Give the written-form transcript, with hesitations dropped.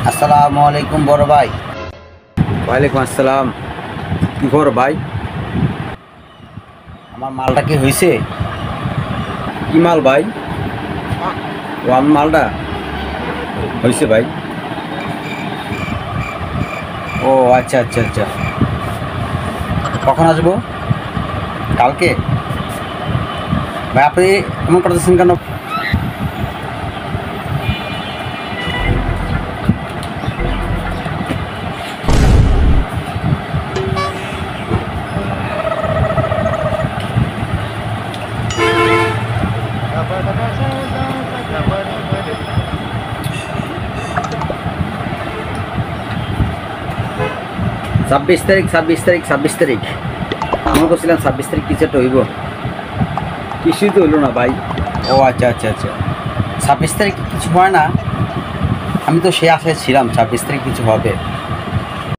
আসসালামু আলাইকুম বড় ভাই। ওয়ালাইকুম আসসালাম। কি খবর ভাই? আমার মালটা কি হয়েছে? কি মাল ভাই? ও আমার মালটা হয়েছে ভাই। ও আচ্ছা আচ্ছা আচ্ছা, কখন আসবো? কালকে? ভাই আপনি এমন করতেছেন কেন? ছাব্বিশ তারিখ 26 তারিখ মনে করছিলাম 26 তারিখ কিছু একটা হইব, কিছুই তো হইলো না ভাই। ও আচ্ছা আচ্ছা আচ্ছা, 26 তারিখ কিছু হয় না? আমি তো সে আশায় ছিলাম 26 তারিখ কিছু হবে।